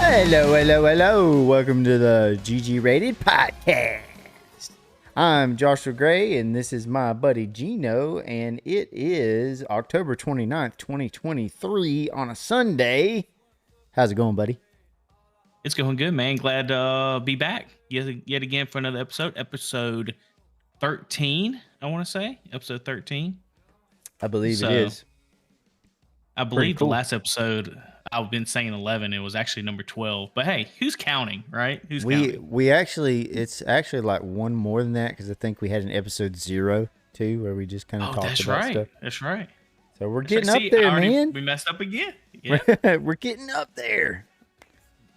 Hello, hello, hello. Welcome to the GG Rated Podcast. I'm Joshua Gray, and this is my buddy Gino, and it is October 29th, 2023 on a Sunday. How's it going, buddy? It's going good, man. Glad to be back yet again for another episode 13, I want to say. Episode 13. I believe it is. I believe the last episode, I've been saying 11. It was actually number 12. But hey, who's counting, right? We actually, it's actually like one more than that because I think we had an episode 0 too where we just kind of talked about stuff. That's right. So we're getting up there, man. We messed up again. Yeah. We're getting up there.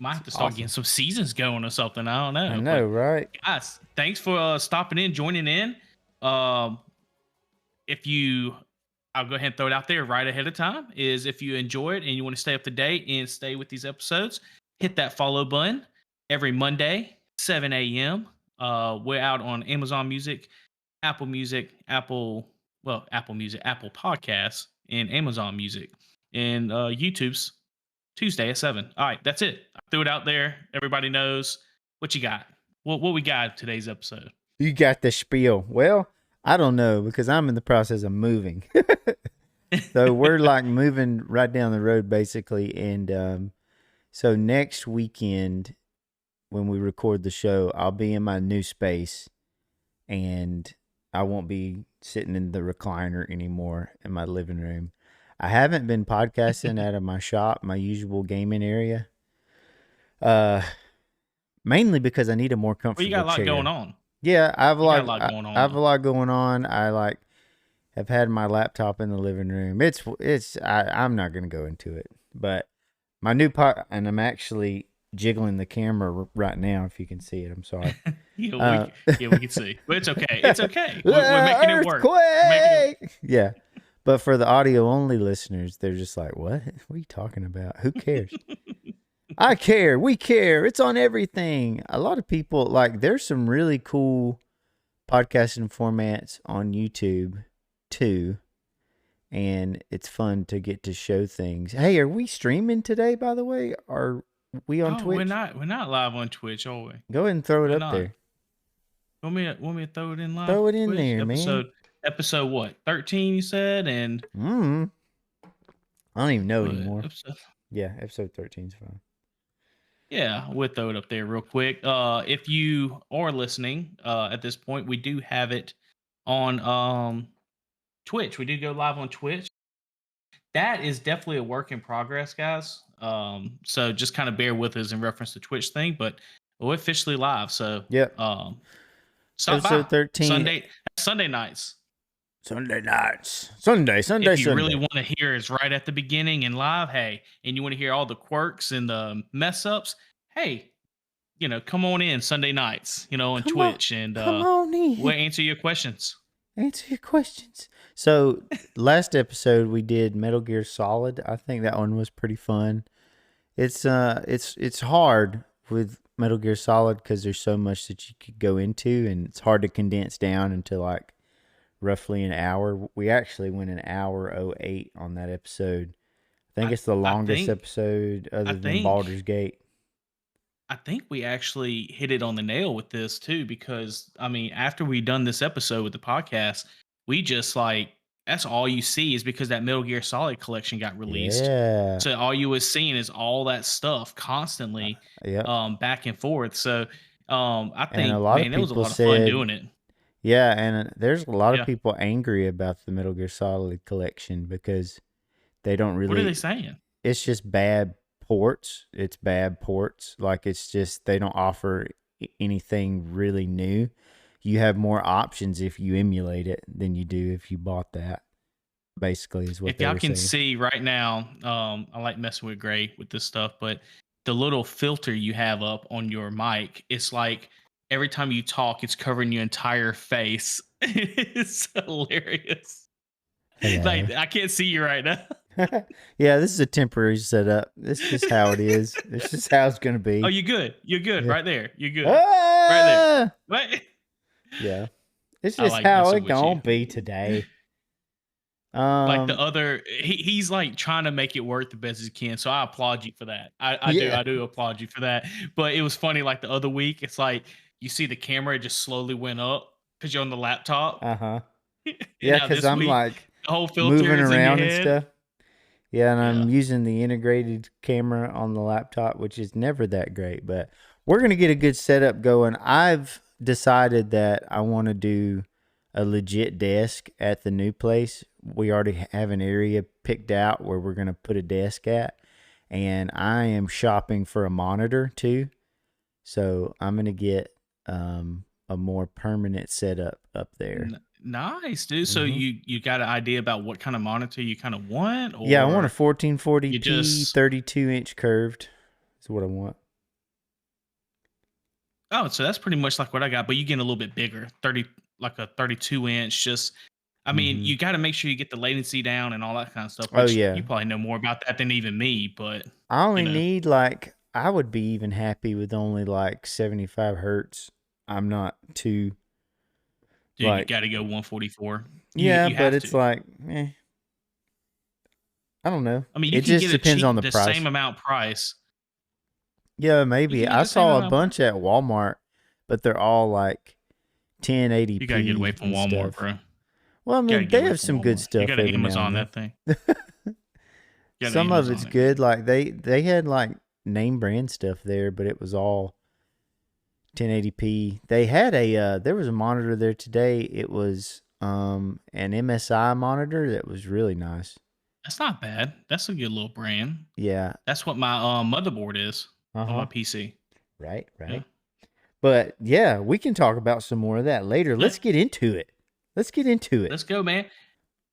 Might have to start getting some seasons going or something. I don't know. I know, right? Guys, thanks for stopping in, joining in. I'll go ahead and throw it out there right ahead of time, is if you enjoy it and you want to stay up to date and stay with these episodes, hit that follow button every Monday, 7 a.m. We're out on Amazon Music, Apple Music, Apple Podcasts, and Amazon Music. And YouTube's Tuesday at 7. All right, that's it. I threw it out there. Everybody knows what you got. What we got today's episode? You got the spiel. Well, I don't know because I'm in the process of moving. So we're like moving right down the road basically. And so next weekend when we record the show, I'll be in my new space and I won't be sitting in the recliner anymore in my living room. I haven't been podcasting out of my shop, my usual gaming area. Mainly because I need a more comfortable chair. Well, you got a lot going on. Yeah, I have a lot going on. I have had my laptop in the living room. I'm not going to go into it, but my new and I'm actually jiggling the camera right now. If you can see it, I'm sorry. We can see, but it's okay. It's okay. We're making it work. Yeah. But for the audio only listeners, they're just like, what? What are you talking about? Who cares? I care. We care. It's on everything. A lot of people, like, there's some really cool podcasting formats on YouTube too. And it's fun to get to show things. Hey, are we streaming today, by the way? Are we on Twitch? We're not live on Twitch, are we? Go ahead and throw it up there. Want me to throw it in live? Throw it in there, man. Episode what? 13, you said? And I don't even know anymore. Episode 13 is fine. Yeah, we'll throw it up there real quick. If you are listening at this point, we do have it on Twitch. We do go live on Twitch. That is definitely a work in progress, guys. So just kind of bear with us in reference to Twitch thing, but we're officially live. So yep. Episode 13. Sunday nights. Sunday. If you really want to hear is right at the beginning and live, hey, and you want to hear all the quirks and the mess ups, hey, come on in Sunday nights, on Twitch, and we'll answer your questions. So last episode we did Metal Gear Solid. I think that one was pretty fun. It's hard with Metal Gear Solid because there's so much that you could go into, and it's hard to condense down into like roughly an hour. We actually went an hour 08 on that episode. I think it's the longest episode other than Baldur's Gate. I think we actually hit it on the nail with this too, because after we done this episode with the podcast, we just that's all you see is because that Metal Gear Solid collection got released. Yeah. So all you was seeing is all that stuff constantly, back and forth. So I think it was a lot of fun doing it. Yeah, and there's a lot of people angry about the Metal Gear Solid collection because they don't really... What are they saying? It's just bad ports. It's bad ports. Like, it's just, they don't offer anything really new. You have more options if you emulate it than you do if you bought that, basically, is what they were saying. If y'all can see right now, I like messing with Gray with this stuff, but the little filter you have up on your mic, it's like... Every time you talk, it's covering your entire face. It's hilarious. Hello. Like, I can't see you right now. Yeah, this is a temporary setup. This is just how it is. This is how it's going to be. Oh, you're good. You're good. Yeah. Right there. You're good. Right there. What? Yeah. It's just how it's going to be today. Like the Um, other, he's like trying to make it work the best he can. So I applaud you for that. yeah. I do applaud you for that. But it was funny, like the other week, it's like you see the camera just slowly went up because you're on the laptop. Uh-huh. And Yeah, now because this I'm week, like the whole filter moving is in your around and head. stuff. Yeah, and Yeah. I'm using the integrated camera on the laptop, which is never that great, but we're going to get a good setup going. I've decided that I want to do a legit desk at the new place. We already have an area picked out where we're going to put a desk at, and I am shopping for a monitor too. So I'm going to get a more permanent setup up there. Nice, dude. So Hmm. you got an idea about what kind of monitor you kind of want, Yeah, I want a or you 1440p just 32-inch curved. Is what I want. oh, so that's pretty much like what I got, but you get a little bit bigger, 30, like a 32-inch. Just, I mean, Hmm. you got to make sure you get the latency down and all that kind of stuff, Oh which yeah, you probably know more about that than even me. But I you only know, need like I would be even happy with only like 75 hertz. I'm not too dude, you like got to go 144. yeah, You but have it's to. like I don't know. I mean, you It can just get a depends on cheap, the the same price. amount price. Yeah, You maybe. can get I the same saw a amount price. bunch at Walmart, but they're all like You got to get away 1080p from and Walmart, stuff. bro. Well, I Got to mean, get they away have from some good Walmart. You stuff got to every now and Amazon then. that thing. You got to Some of it's Amazon it, good. man. Like they had like name brand stuff there, but it was all 1080p. They had a there was a monitor there today. It was an MSI monitor that was really nice. That's not bad. That's a good little brand. Yeah. That's what my motherboard is on my Uh-huh. PC. Right, Yeah. right. But yeah, we can talk about some more of that later. Yeah. Let's get into it. Let's get into it. Let's go, man.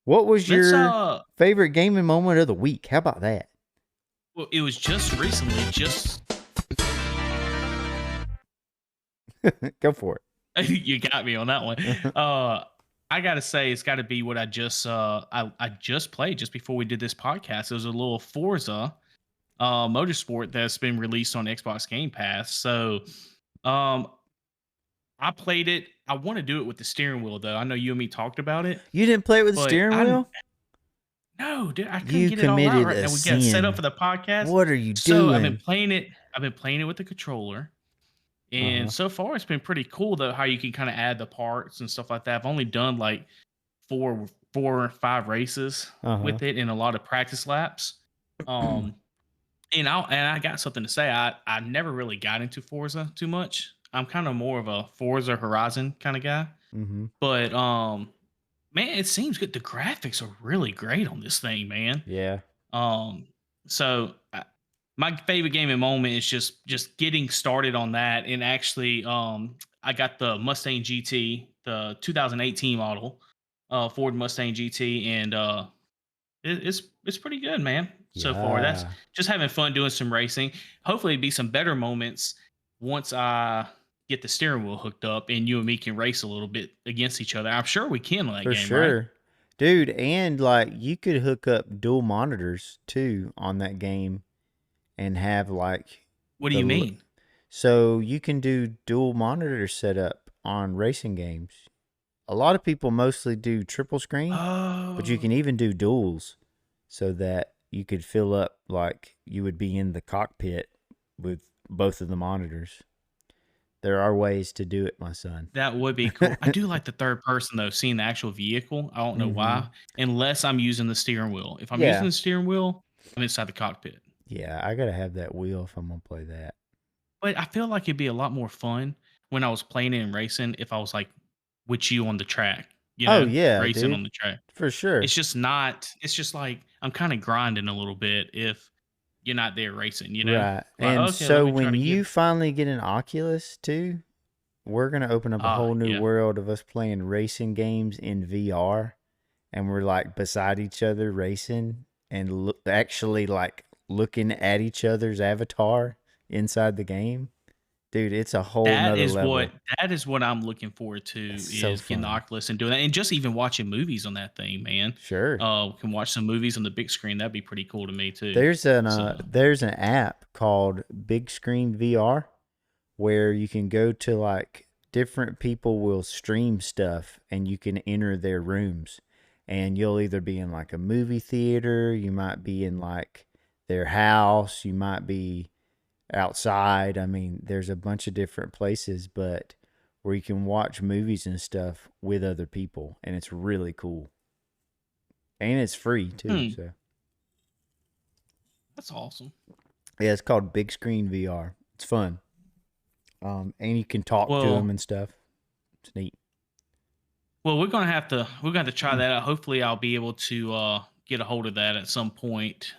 What was Let's your favorite gaming moment of the week? How about that? well, it was just recently, just Go for you got me on that one. it. I gotta say it's gotta be what I just played just before we did this podcast. It was a little Forza motorsport that's been released on Xbox Game Pass. So um I played it. I want to do it with the steering wheel though. I know you and me talked about it, You didn't play it with the but steering I wheel? no, dude, I couldn't You get it all out committed right a now. We got set up sin. for the podcast. What are you So I've been doing? playing it. I've been playing it with the controller. And Uh-huh. so far it's been pretty cool though, how you can kind of add the parts and stuff like that. I've only done like four or five races Uh-huh. with it and a lot of practice laps. Um and I got something to say. I never really got into Forza too much. I'm kind of more of a Forza Horizon kind of guy. Mm-hmm. But man, it seems good. The graphics are really great on this thing, man. Yeah. Um, so my favorite gaming moment is just getting started on that, and actually, I got the Mustang GT, the 2018 model, Ford Mustang GT, and it's pretty good, man. So far, that's Yeah. just having fun doing some racing. Hopefully, it'll be some better moments once I get the steering wheel hooked up and you and me can race a little bit against each other. I'm sure we can on that For game, right? sure. Dude, and like you could hook up dual monitors too on that game and have like What do the you mean? so you can do dual monitor setup on racing games. A lot of people mostly do triple screen, but you can Oh, even do duals so that you could fill up like you would be in the cockpit with both of the monitors. There are ways to do it, my son. that would be cool. I do like the third person though, seeing the actual vehicle. I don't know Hmm. why, unless I'm using the steering wheel. If I'm using Yeah. the steering wheel, I'm inside the cockpit. Yeah, I gotta have that wheel if I'm gonna play that. But I feel like it'd be a lot more fun when I was playing it and racing if I was like with you on the track, Oh yeah, racing on dude. the track. For sure. It's just not, it's just like I'm kind of grinding a little bit if you're not there racing. Right. Like, And okay, let so me try when to get you finally get an Oculus too, we're gonna open up a whole new yeah. world of us playing racing games in VR, and we're like beside each other racing and actually like looking at each other's avatar inside the game. Dude, it's a whole That nother is what level. that is what I'm looking forward That's to so is getting the fun. Oculus and doing that, and just even watching movies on that thing, man. Sure. Can watch some movies on the big screen. That'd be pretty cool to me too. So There's an app called Big Screen VR where you can go to like different people will stream stuff and you can enter their rooms and you'll either be in like a movie theater, you might be in like their house, you might be outside. I mean, there's a bunch of different places, but where you can watch movies and stuff with other people, and it's really cool. And it's free too. Hmm, So that's awesome. yeah, it's called Big Screen VR. It's fun. And you can talk to them Well, and stuff. It's neat. well, we're gonna have to try that out. Hopefully, I'll be able to get a hold of that at some point.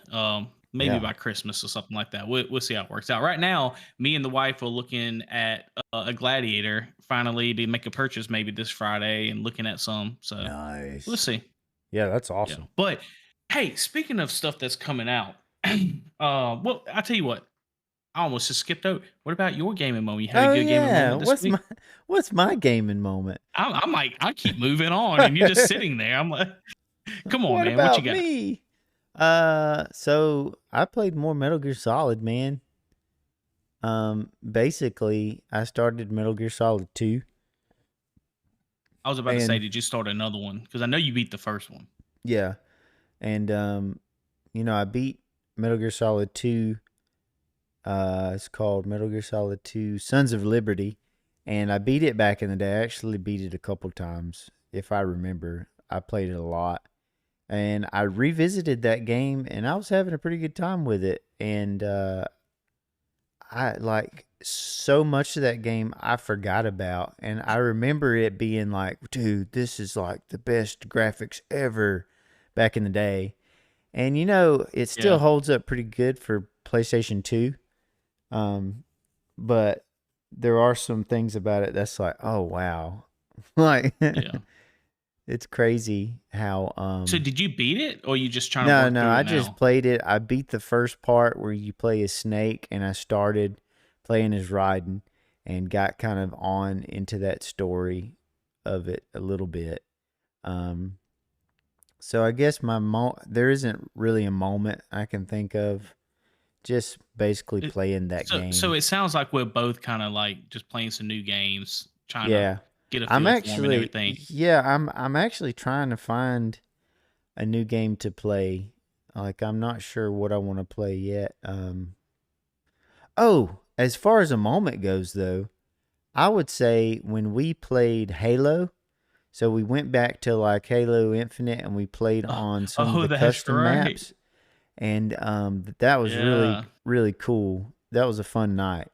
Maybe Yeah. by Christmas or something like that. We'll see how it works out. Right now, me and the wife are looking at a Gladiator finally to make a purchase maybe this Friday and looking at some. So we'll Nice. see. Yeah, that's Yeah. awesome. But hey, speaking of stuff that's coming out, well, I tell you what, I almost just skipped out. What about your gaming moment? You had a Oh good gaming yeah. moment this What's my week? what's my gaming moment? I'm like, I keep moving on, and you're just sitting there. I'm like, come on, What man, what you about got? me? So I played more Metal Gear Solid, man. Basically, I started Metal Gear Solid 2, I was about to say, and did you start another one? Because I know you beat the first one. yeah, and I beat Metal Gear Solid 2. It's called Metal Gear Solid 2: Sons of Liberty, and I beat it back in the day. I actually beat it a couple times, if I remember. I played it a lot, and I revisited that game, and I was having a pretty good time with it. And I like so much of that game I forgot about, and I remember it being like, dude, this is like the best graphics ever back in the day. And it still Yeah, holds up pretty good for PlayStation 2. Um, but there are some things about it that's like, oh wow. Like yeah. it's crazy how So did you beat it, or you just trying to no, work no, through I it just now? played it. I beat the first part where you play as Snake, and I started playing as Raiden and got kind of on into that story of it a little bit. Um, so I guess there isn't really a moment I can think of. Just basically It, playing that so game. it sounds like we're both kind of like just playing some new games, trying to Yeah. get a I'm feel for them and actually everything. yeah, I'm actually trying to find a new game to play. Like I'm not sure what I want to play yet. Oh, as far as a moment goes though, I would say when we played Halo, so we went back to like Halo Infinite and we played Oh, on some of oh, the that's custom right. maps, and that was really Yeah, really cool. That was a fun night.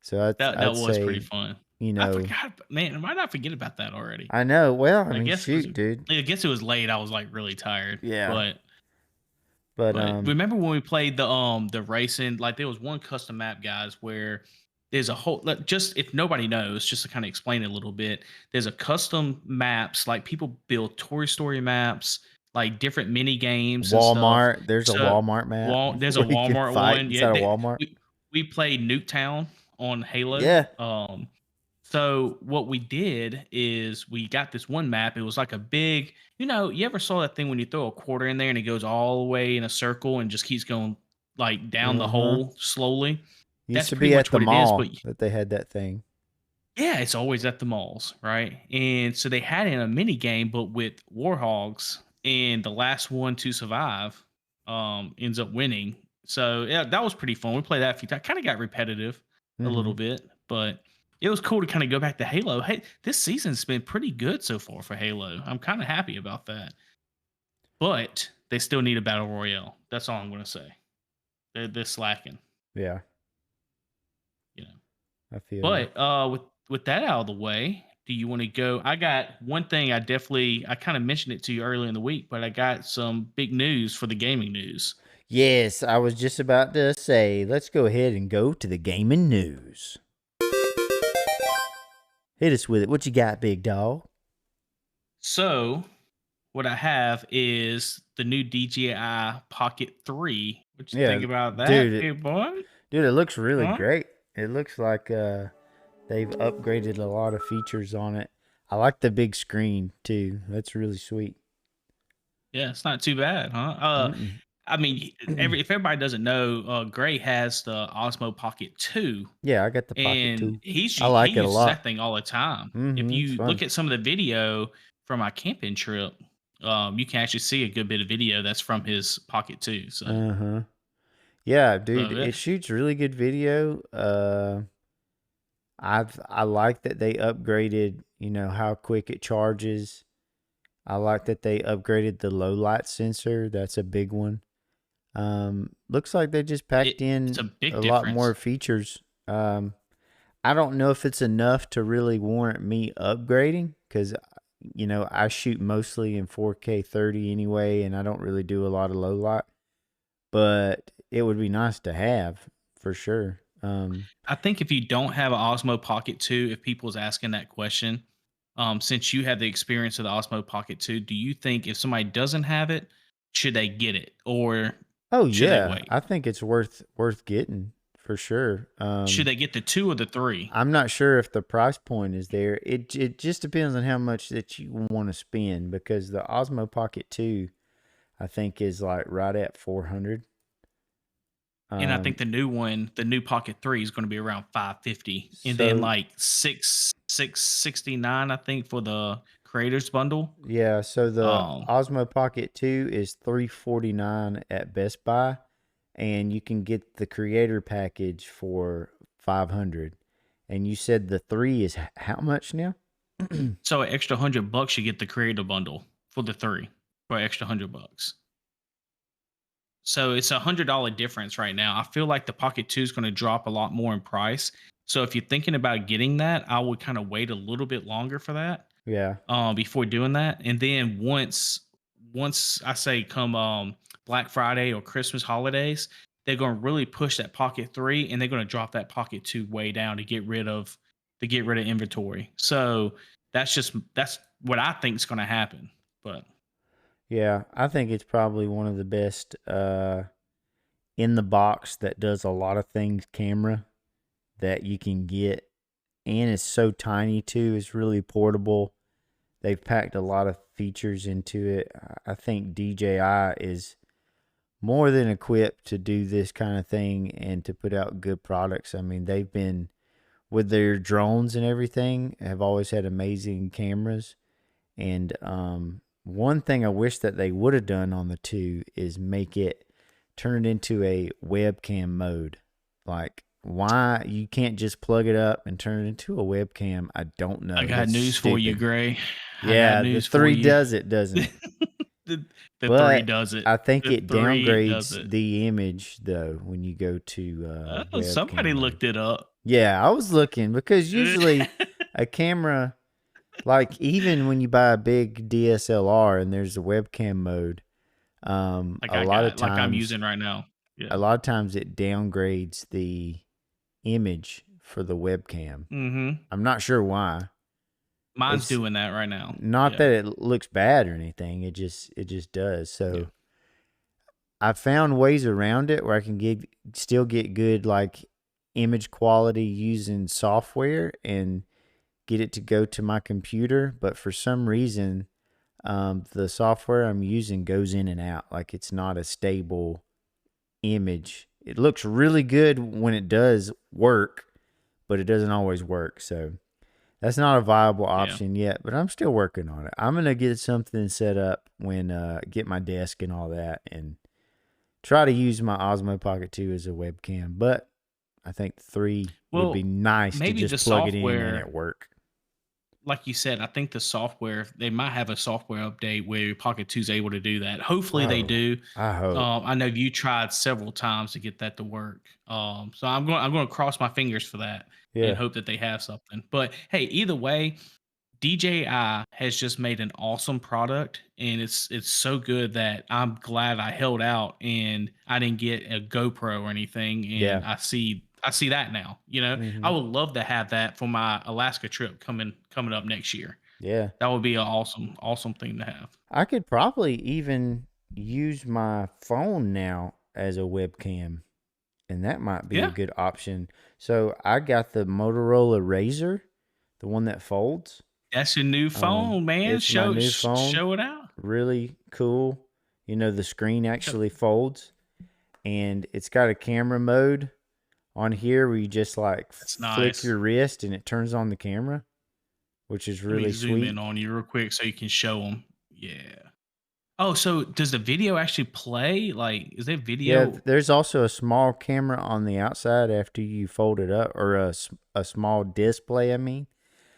So that I'd was pretty say, fun. you I know, forgot, man. Why did I forget about that already? I know. Well, I I mean, guess because shoot, dude. I guess it was late. I was like really tired, Yeah. but But But remember when we played the racing? Like there was one custom map, guys, where there's a whole like, just if nobody knows, just to kind of explain it a little bit. There's a custom maps like people build Toy Story maps, like different mini games and stuff. Walmart, there's a So Walmart map There's a where you can Walmart fight one. Yeah, inside a Walmart. we played Nuketown on Halo. Yeah. So what we did is we got this one map. It was like a big, you ever saw that thing when you throw a quarter in there and it goes all the way in a circle and just keeps going like down the Uh-huh. hole slowly? Used That's to pretty be at much the what it is. But mall that they had that thing. yeah, it's always at the malls, right? And so they had it in a mini game, but with warhogs, and the last one to survive ends up winning. So yeah, that was pretty fun. We played that a few times. Kind of got repetitive a little Mhm. bit, but it was cool to kind of go back to Halo. Hey, this season's been pretty good so far for Halo. I'm kind of happy about that. But they still need a battle royale. That's all I'm gonna say. They're slacking, Yeah, you know. I feel you. But with that out of the way, do you want to go? I got one thing I kind of mentioned it to you earlier in the week, but I got some big news for the gaming news. Yes, I was just about to say, let's go ahead and go to the gaming news. Hit us with it. What you got, big dog? So what I have is the new DJI Pocket 3. What you Yeah, think about dude, that, big boy? it looks really Huh? great. It looks like they've upgraded a lot of features on it. I like the big screen too. That's really sweet. Yeah, it's not too bad, huh? Mm-mm. I mean, if everybody doesn't know, Gray has the Osmo Pocket 2, Yeah, I got the Pocket and too. I he like it a uses that lot. thing all the time. If Mm-hmm. It's you look fun. at some of the video from our camping trip, you can actually see a good bit of video that's from his Pocket 2. Uh-huh. Yeah, dude, So it shoots really good video. I like that they upgraded, how quick it charges. I like that they upgraded the low light sensor. That's a big one. Looks like they just packed it's in a a big lot more difference. features. I don't know if it's enough to really warrant me upgrading because, I shoot mostly in 4K 30 anyway, and I don't really do a lot of low light. But it would be nice to have for sure. I think if you don't have an Osmo Pocket 2, if people's asking that question, since you have the experience of the Osmo Pocket 2, do you think if somebody doesn't have it, should they get it or Oh should they yeah, wait? I think it's worth getting for sure. Should they get the 2 or the 3? I'm not sure if the price point is there. It just depends on how much that you want to spend because the Osmo Pocket 2 I think is like right at 400. And I Um think the new one, the new Pocket 3 is gonna be around 550, and then, so like, 669, I think, for the creators bundle. yeah, so the Um, Osmo Pocket 2 is 349 at Best Buy and you can get the creator package for 500. And you said the 3 is how much now? so an extra $100, you get the creator bundle for the 3 for an extra $100. So it's $100 difference right now. I feel like the Pocket 2 is gonna drop a lot more in price. So if you're thinking about getting that, I would kinda wait a little bit longer for that, Yeah. before doing that. And then once I say come Black Friday or Christmas holidays, they're gonna really push that Pocket 3 and they're gonna drop that Pocket 2 way down to get rid of inventory. So that's what I think is gonna happen. But Yeah, I think it's probably one of the best in the box that does a lot of things camera that you can get, and it's so tiny too. It's really portable. They've packed a lot of features into it. I think DJI is more than equipped to do this kind of thing and to put out good products. I mean, they've been with their drones and everything have always had amazing cameras. And one thing I wish that they would have done on the 2 is make it turn it into a webcam mode. Like, why you can't just plug it up and turn it into a webcam? I don't I know. got That's news for you, stupid. Gray. I got Yeah, the news for 3 you. does it, doesn't it? the, the 3 But does it. I think The it 3 does downgrades it. the image though when you go to Oh, webcam somebody mode. looked it up. Yeah, I was looking because usually a camera, like even when you buy a big DSLR and there's a webcam mode, Like I got, like I'm using right now. a Yeah. lot of times it downgrades the image for the webcam. Mm-hmm. I'm not sure why. Mine's It's doing that right now. not Yeah. that it looks bad or anything. It just does. Yeah. So I found ways around it where I can still get good like image quality using software and get it to go to my computer, but for some reason the software I'm using goes in and out. Like it's not a stable image. It looks really good when it does work, but it doesn't always work. So that's not a viable Yeah. option yet, but I'm still working on it. I'm gonna get something set up when get my desk and all that and try to use my Osmo Pocket 2 as a webcam. But I think 3 would be Well, nice to maybe the just plug it in and software, it work. like you said, I think the software, they might have a software update where Pocket 2 is able to do that. Hopefully they Oh, do. I hope. I know you tried several times to get that to work. So I'm going to cross my fingers for that and Yeah. hope that they have something. But hey, either way, DJI has just made an awesome product, and it's so good that I'm glad I held out and I didn't get a GoPro or anything. And Yeah. I see that now. You know, I Mhm. would love to have that for my Alaska trip coming up next year. Yeah. That would be an awesome thing to have. I could probably even use my phone now as a webcam, and that might be a Yeah, good option. So I got the Motorola Razr, the one that folds. that's your new phone, man. It's my new phone, Show it out. really cool. The screen Show, actually folds, and it's got a camera mode on here where you just like that's flick nice. your wrist and it turns on the camera, which is Let me really zoom in sweet. on you real quick so you can show them. Yeah. Oh, so does the video actually play? Like, is there Yeah, video? there's also a small camera on the outside after you fold it up, or a small display, I mean.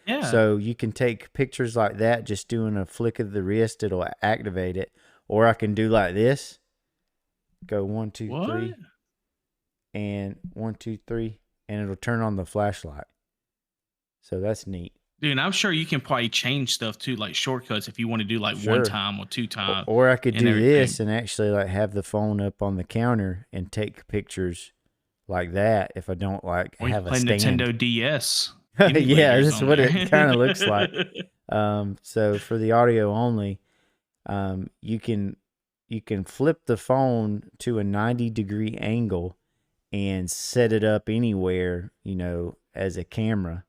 Yeah. So you can take pictures like that, just doing a flick of the wrist, it'll activate it. Or I can do like this, go one, two, What? three, and one, two, three, and it'll turn on the flashlight. So that's neat. Dude, I'm sure you can probably change stuff too, like shortcuts if you want to do like one Sure. time or two time Or I could and do this everything. and actually like have the phone up on the counter and take pictures like that if I don't like Or you can have a play stand. Nintendo DS Yeah, emulators that's on what it kind of looks like. there. So for the audio only, um, you can you can flip the phone to a 90-degree angle and set it up anywhere, as a camera.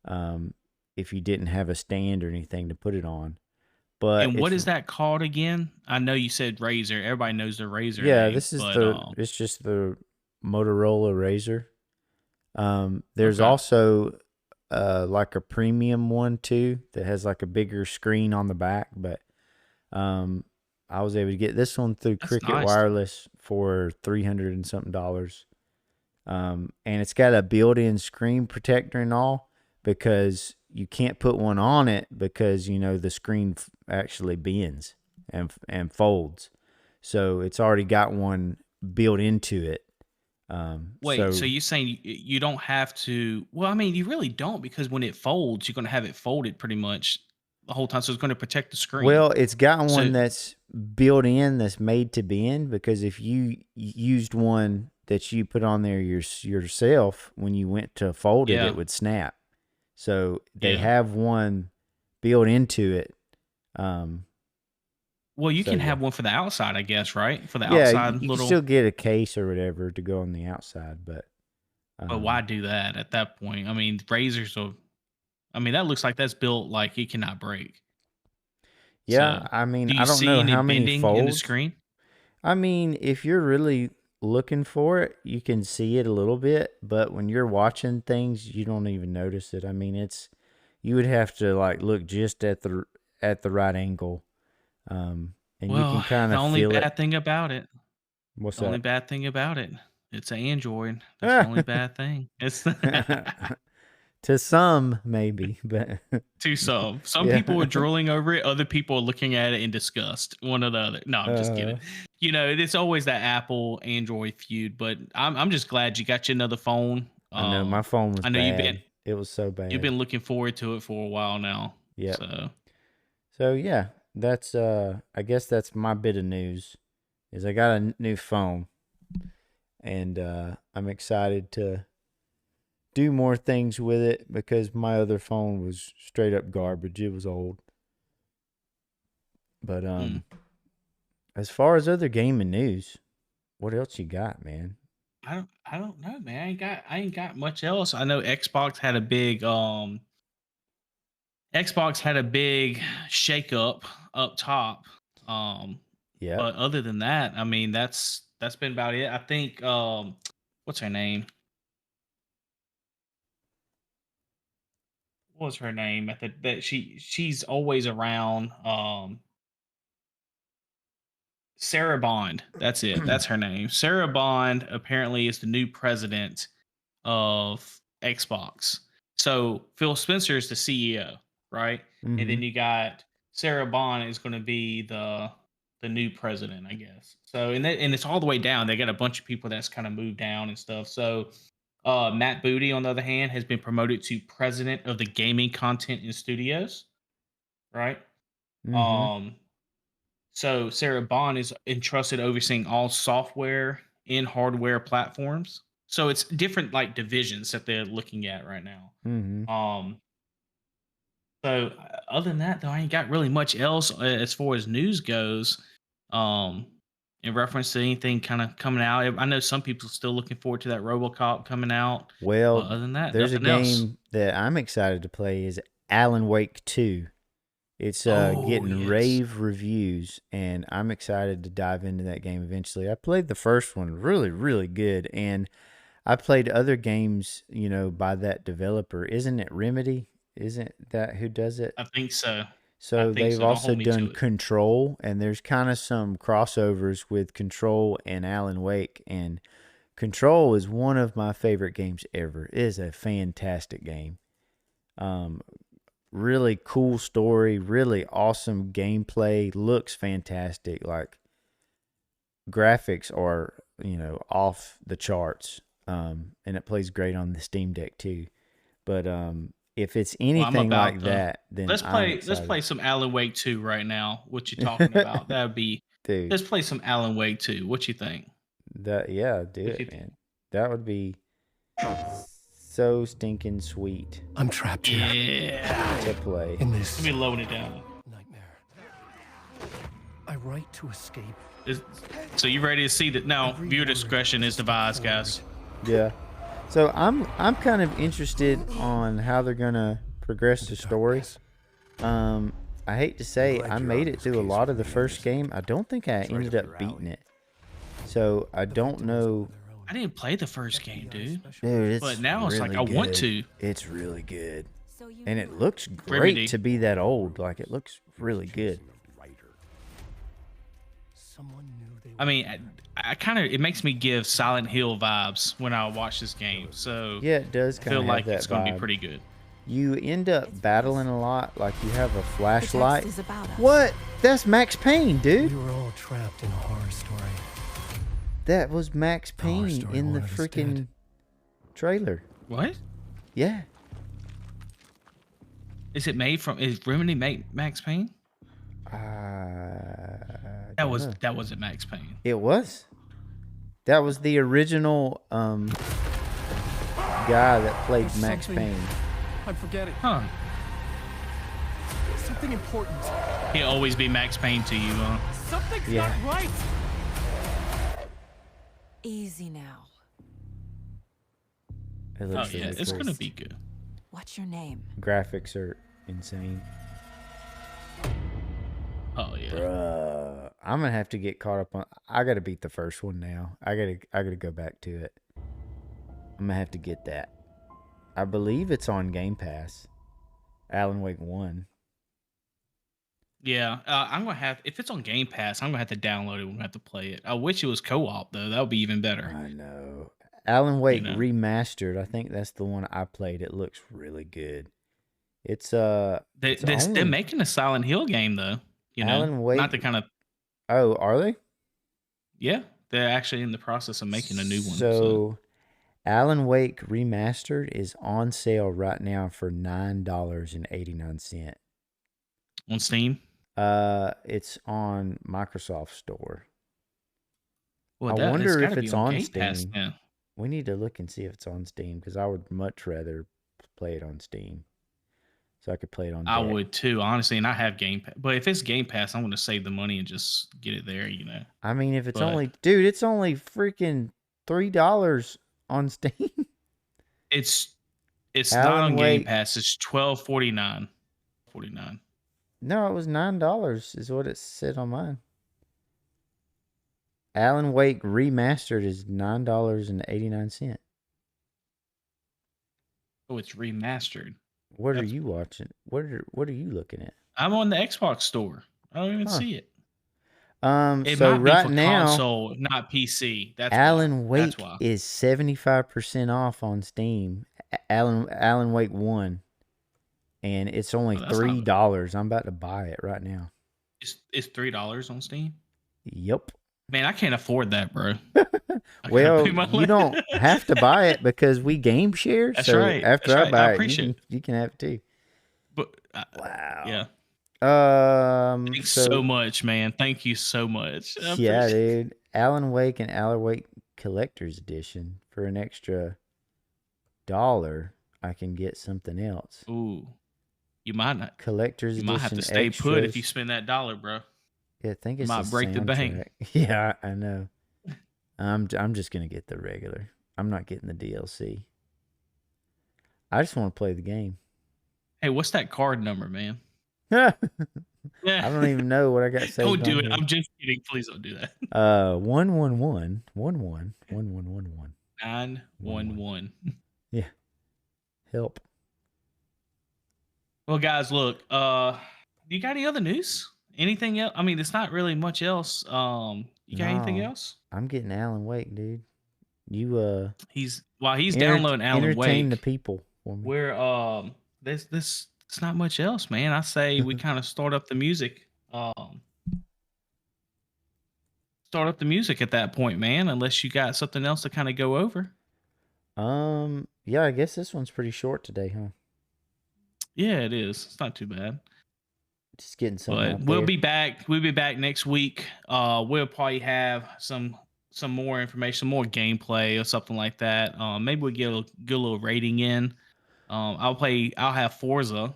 Um, if you didn't have a stand or anything to put it on, but And what it's is that called again? I know you said Razer. Everybody knows the Razer yeah, name, this is but it's just the Motorola Razr. There's okay, also like a premium one too that has like a bigger screen on the back, but um I was able to get this one through that's Cricket nice. Wireless for 300 and something dollars. And it's got a built-in screen protector and all, because you can't put one on it because the screen actually bends and folds. So it's already got one built into it. Wait, so So you saying you don't have to? Well, I mean, you really don't because when it folds, you're going to have it folded pretty much the whole time, so it's going to protect the screen. well, it's got So one that's built in that's made to bend, because if you used one that you put on there yourself, when you went to fold it, yeah, it would snap. So they yeah. have one built into it. Um, Well, you so can yeah, have one for the outside, I guess, right? For the yeah, outside you can little. still get a case or whatever to go on the outside, but But why um, do that at that point? I mean, razors are. I mean, that looks like that's built like it cannot break. yeah, So, I mean, do I you don't see know any how many bending in the folds. screen? I mean, if you're really looking for it, you can see it a little bit, but when you're watching things, you don't even notice it. I mean, you would have to like look just at the right angle, and you can Well, kind the of only feel it. bad thing about it, What's the only that? bad thing about it, it's an Android. That's the only bad thing. It's To some, maybe, but to some. Some people are yeah. drooling over it. Other people are looking at it in disgust. One or the other. No, I'm just kidding. Uh, It's always that Apple Android feud. But I'm just glad you got you another phone. I know my phone was I know bad. It was so you've bad. been looking forward to it for a while now. Yep. So So yeah, that's I guess that's my bit of news is I got a new phone, and I'm excited to do more things with it because my other phone was straight up garbage. It was old. But mm, as far as other gaming news, what else you got, man? I don't know, man. I ain't got much else. I know Xbox had a big shakeup up top. Um, Yep. but other than that, I mean, that's been about it. I think what's her name? What was her name? At that she's always around. Sarah Bond. That's it. That's her name. Sarah Bond apparently is the new president of Xbox. So Phil Spencer is the CEO, right? And Mm-hmm. then you got Sarah Bond is going to be the new president, I guess. So and it's all the way down. They got a bunch of people that's kind of moved down and stuff. So Matt Booty, on the other hand, has been promoted to president of the gaming content and studios, right? Mm-hmm. Um, so Sarah Bond is entrusted overseeing all software and hardware platforms. So it's different like divisions that they're looking at right now. Mm-hmm. Um, so other than that, though, I ain't got really much else as far as news goes. Um, in reference to anything kind of coming out, I know some people still looking forward to that RoboCop coming out, but Well, other than that, there's a nothing else. game that I'm excited to play is Alan Wake 2. It's Oh getting yes, rave reviews, and I'm excited to dive into that game eventually. I played the first one, really, really good, and I played other games, by that developer. Isn't it Remedy? Isn't that who does it? I think so. So think they've so. Don't also hold me to done it. Control, and there's kind of some crossovers with Control and Alan Wake. And Control is one of my favorite games ever. It is a fantastic game. Really cool story, really awesome gameplay, looks fantastic. Like graphics are, off the charts. And it plays great on the Steam Deck too. But if it's Well, I'm anything like about to that, then let's I'm play let's excited. play some Alan Wake 2 right now. What you talking about? That would be Dude, let's play some Alan Wake 2. What you think? yeah, do What you it, think? man. That would be so stinking sweet I'm trapped here Yeah. to play. in this Let me load it down. nightmare. I write to escape. So you ready to see that? Now, Every viewer word discretion is is a step advised, guys. forward. Yeah. So I'm kind of interested on how they're gonna progress the story. I hate to say glad I you're made on it this through a case lot with of the me, first Anderson. game. I don't think I It's right ended up up your beating alley. it. So I The don't victims know. of their own I didn't play the first game, FBI dude. special Dude, it's But now it's like, really I want good. to. It's really good. So you And knew it her. looks great Remedy. to be that old. Like it looks really good. Choosing a writer. Someone knew they I were mean, bad. I kind of it makes me give Silent Hill vibes when I watch this game. So Yeah, it does I kind feel of like have it's that going to vibe. be pretty good. You end up battling a lot. Like you have a The text flashlight. is about us. What? That's Max Payne, dude. We were all trapped in a horror story. That was Max The horror Payne story in the wanted us freaking dead. Trailer. What? Yeah. Is it made from? Is Remedy made Max Payne? Don't know. That wasn't Max Payne. It was. That was the original guy that played There's Max something- Payne. I'm forgetting. Huh? Something important. He'll always be Max Payne to you, huh? Something's Yeah. not right. Easy now. It Oh looks yeah, really it's cool. gonna be good. What's your name? Graphics are insane. Oh yeah. Bruh. I'm gonna have to get caught up on. I gotta beat the first one now. I gotta go back to it. I'm gonna have to get that. I believe it's on Game Pass. Alan Wake 1. Yeah, I'm gonna have if it's on Game Pass, I'm gonna have to download it. We're gonna have to play it. I wish it was co-op though. That would be even better. I know. Alan Wake know? Remastered. I think that's the one I played. It looks really good. It's it's They're only- making a Silent Hill game though. You know, Alan Wake- not the kind of Oh, are they? yeah. They're actually in the process of making a new one. So, Alan Wake Remastered is on sale right now for $9.89. On Steam. It's on Microsoft Store. Well, I wonder it's if gotta be it's on Game Pass Steam. now. We need to look and see if it's on Steam because I would much rather play it on Steam, so I could play it on. I deck. would too, honestly, and I have Game Pass. But if it's Game Pass, I'm gonna save the money and just get it there. You know, I mean, if it's but- only, dude, it's only freaking $3 on Steam. it's not Alan on Game Wake- Pass. It's $12.49. No, it was $9 is what it said on mine. Alan Wake Remastered is $9.89. Oh, it's remastered. What are That's- you watching? What are you looking at? I'm on the Xbox store. I don't even Huh. see it. So It might be right for now, console, not PC. That's Alan why. Wake That's why. is 75% off on Steam. Alan Wake 1. And it's only Oh, that's not- $3. I'm about to buy it right now. It's $3 on Steam. Yep. Man, I can't afford that, bro. I gotta Well, pay my you li- don't have to buy it because we game share. That's so right, after that's I right. buy I it, appreciate you can have it too. But Wow. yeah, thanks So, so much, man. Thank you so much. I yeah, appreciate- dude. Alan Wake and Alan Wake Collector's Edition for an extra $1. I can get something else. Ooh, you might not. Collector's You Edition. might have to stay put if you extras. spend that $1, bro. Yeah, I think it's might the break the bank. soundtrack. Yeah, I know. I'm just gonna get the regular. I'm not getting the DLC. I just want to play the game. Hey, what's that card number, man? I Yeah. don't even know what I got saved. Don't do on it. here. I'm just kidding. Please don't do that. 111 1111. 911. Help. Well, guys, look. you got any other news? Anything else? I mean, it's not really much else. You got anything No. else? I'm getting Alan Wake, dude. You He's downloading Alan entertain Wake. the people for me. We're this it's not much else, man. I say we kind of start up the music. Start up the music at that point, man. Unless you got something else to kind of go over. Yeah, I guess this one's pretty short today, huh? Yeah, it is. It's not too bad. Just getting something But out we'll there. be back. We'll be back next week. We'll probably have some more information, more gameplay or something like that. Maybe we'll get a little rating in. I'll have Forza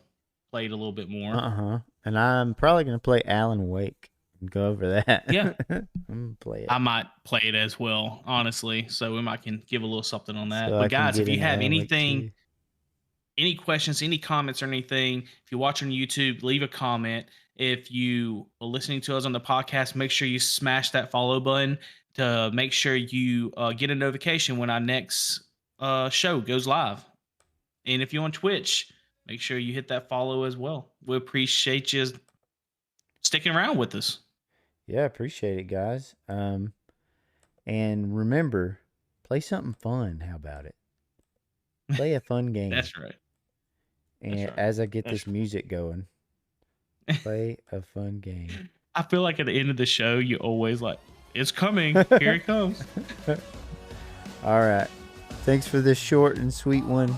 played a little bit more. And I'm probably gonna play Alan Wake and go over that. Yeah. I'm gonna play it. I might play it as well, honestly. So we might can give a little something on that. So I But can guys, get if you into have Alan Wake anything, too. any questions, any comments or anything, if you're watching YouTube, leave a comment. If you are listening to us on the podcast, make sure you smash that follow button to make sure you get a notification when our next show goes live. And if you're on Twitch, make sure you hit that follow as well. We appreciate you sticking around with us. Yeah, appreciate it, guys. And remember, play something fun. How about it? Play a fun game. That's right. And right. as I get That's this music going, play a fun game. I feel like at the end of the show, you always like, it's coming. Here it comes. All right. Thanks for this short and sweet one.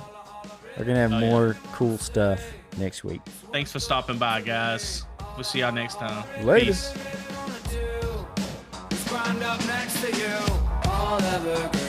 We're going to have more cool stuff next week. Thanks for stopping by, guys. We'll see y'all next time. Later. Peace. Grind up next to you. All ever